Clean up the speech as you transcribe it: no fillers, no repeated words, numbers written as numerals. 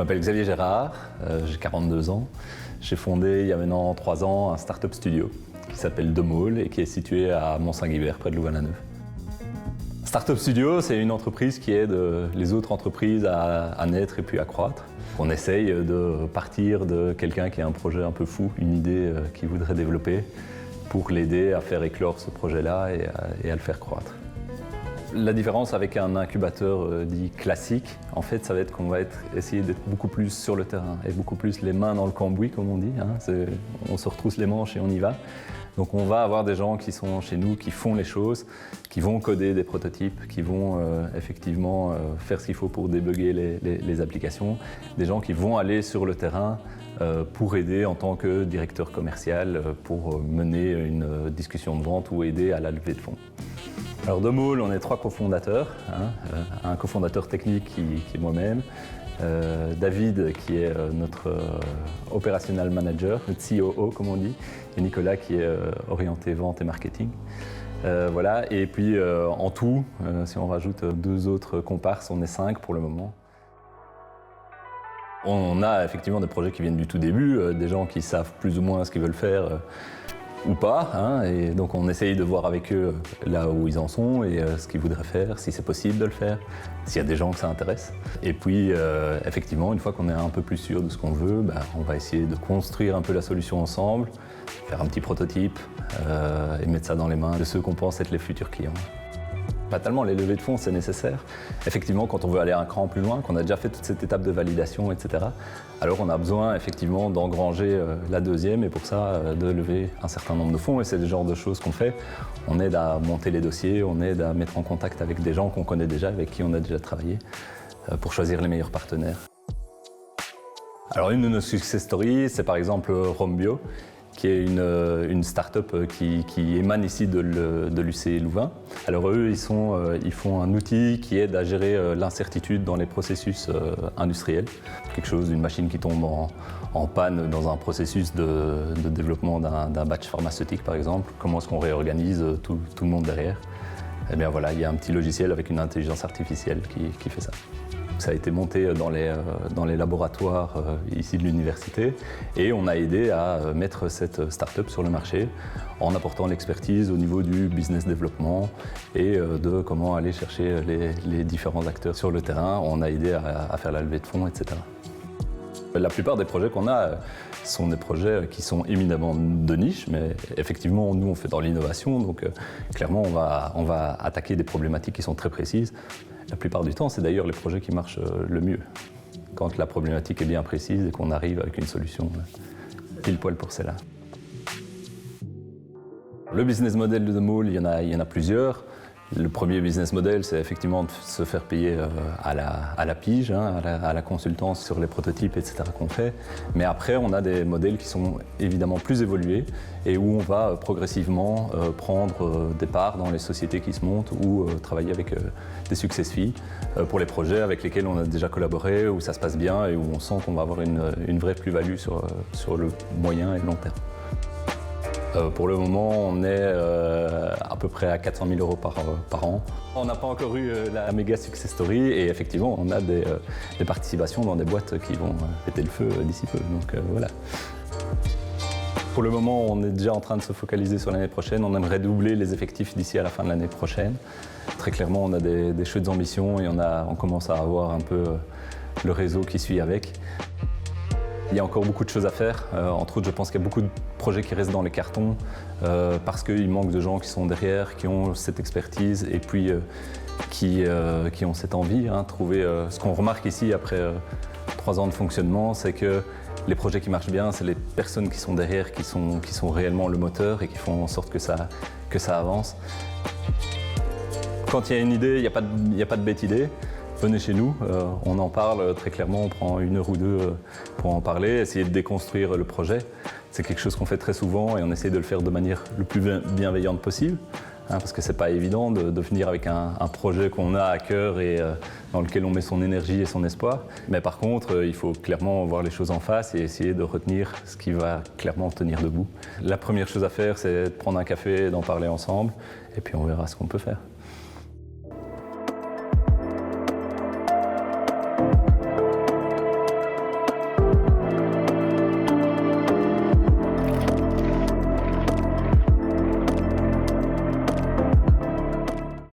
m'appelle Xavier Gérard, j'ai 42 ans. J'ai fondé il y a maintenant 3 ans un start-up studio qui s'appelle Demol et qui est situé à Mont-Saint-Guibert, près de Louvain-la-Neuve. Startup Studio, c'est une entreprise qui aide les autres entreprises à naître et puis à croître. On essaye de partir de quelqu'un qui a un projet un peu fou, une idée qu'il voudrait développer, pour l'aider à faire éclore ce projet-là et à le faire croître. La différence avec un incubateur dit classique, en fait, ça va être qu'on va essayer d'être beaucoup plus sur le terrain et beaucoup plus les mains dans le cambouis, comme on dit. On se retrousse les manches et on y va. Donc on va avoir des gens qui sont chez nous, qui font les choses, qui vont coder des prototypes, qui vont effectivement faire ce qu'il faut pour débugger les applications. Des gens qui vont aller sur le terrain pour aider en tant que directeur commercial, pour mener une discussion de vente ou aider à la levée de fonds. Alors Demol, on est 3 cofondateurs, un cofondateur technique qui est moi-même, David qui est notre operational manager, notre COO comme on dit, et Nicolas qui est orienté vente et marketing. Voilà. Et puis en tout, si on rajoute 2 autres comparses, on est 5 pour le moment. On a effectivement des projets qui viennent du tout début, des gens qui savent plus ou moins ce qu'ils veulent faire ou pas, et donc on essaye de voir avec eux là où ils en sont et ce qu'ils voudraient faire, si c'est possible de le faire, s'il y a des gens que ça intéresse. Et puis effectivement, une fois qu'on est un peu plus sûr de ce qu'on veut, on va essayer de construire un peu la solution ensemble, faire un petit prototype et mettre ça dans les mains de ceux qu'on pense être les futurs clients. Pas tellement, les levées de fonds, c'est nécessaire. Effectivement, quand on veut aller un cran plus loin, qu'on a déjà fait toute cette étape de validation, etc., alors on a besoin effectivement d'engranger la deuxième et pour ça, de lever un certain nombre de fonds. Et c'est le genre de choses qu'on fait. On aide à monter les dossiers, on aide à mettre en contact avec des gens qu'on connaît déjà, avec qui on a déjà travaillé, pour choisir les meilleurs partenaires. Alors une de nos success stories, c'est par exemple Rombio, qui est une start-up qui émane ici de l'UC Louvain. Alors eux, ils font un outil qui aide à gérer l'incertitude dans les processus industriels. Quelque chose, une machine qui tombe en panne dans un processus de développement d'un batch pharmaceutique par exemple. Comment est-ce qu'on réorganise tout le monde derrière? Eh bien voilà, il y a un petit logiciel avec une intelligence artificielle qui fait ça. Ça a été monté dans les laboratoires ici de l'université et on a aidé à mettre cette start-up sur le marché en apportant l'expertise au niveau du business développement et de comment aller chercher les différents acteurs sur le terrain. On a aidé à faire la levée de fonds, etc. La plupart des projets qu'on a sont des projets qui sont éminemment de niche, mais effectivement, nous, on fait dans l'innovation, donc clairement, on va attaquer des problématiques qui sont très précises. La plupart du temps, c'est d'ailleurs les projets qui marchent le mieux, quand la problématique est bien précise et qu'on arrive avec une solution pile poil pour celle-là. Le business model de Demol, il y en a plusieurs. Le premier business model, c'est effectivement de se faire payer à la pige, à la consultance sur les prototypes, etc. qu'on fait. Mais après, on a des modèles qui sont évidemment plus évolués et où on va progressivement prendre des parts dans les sociétés qui se montent ou travailler avec des success fees pour les projets avec lesquels on a déjà collaboré, où ça se passe bien et où on sent qu'on va avoir une vraie plus-value sur le moyen et le long terme. Pour le moment, on est à peu près à 400 000 € par an. On n'a pas encore eu la méga success story et effectivement, on a des participations dans des boîtes qui vont péter le feu d'ici peu. Donc voilà. Pour le moment, on est déjà en train de se focaliser sur l'année prochaine. On aimerait doubler les effectifs d'ici à la fin de l'année prochaine. Très clairement, on a des chouettes ambitions et on commence à avoir un peu le réseau qui suit avec. Il y a encore beaucoup de choses à faire. Entre autres, je pense qu'il y a beaucoup de projets qui restent dans les cartons parce qu'il manque de gens qui sont derrière, qui ont cette expertise et puis qui ont cette envie. Trouver, ce qu'on remarque ici après 3 ans de fonctionnement, c'est que les projets qui marchent bien, c'est les personnes qui sont derrière, qui sont réellement le moteur et qui font en sorte que ça avance. Quand il y a une idée, il n'y a pas de bête idée. Venez chez nous, on en parle très clairement, on prend 1 heure ou 2 pour en parler, essayer de déconstruire le projet. C'est quelque chose qu'on fait très souvent et on essaie de le faire de manière le plus bienveillante possible, parce que c'est pas évident de venir avec un projet qu'on a à cœur et dans lequel on met son énergie et son espoir. Mais par contre, il faut clairement voir les choses en face et essayer de retenir ce qui va clairement tenir debout. La première chose à faire, c'est de prendre un café et d'en parler ensemble et puis on verra ce qu'on peut faire.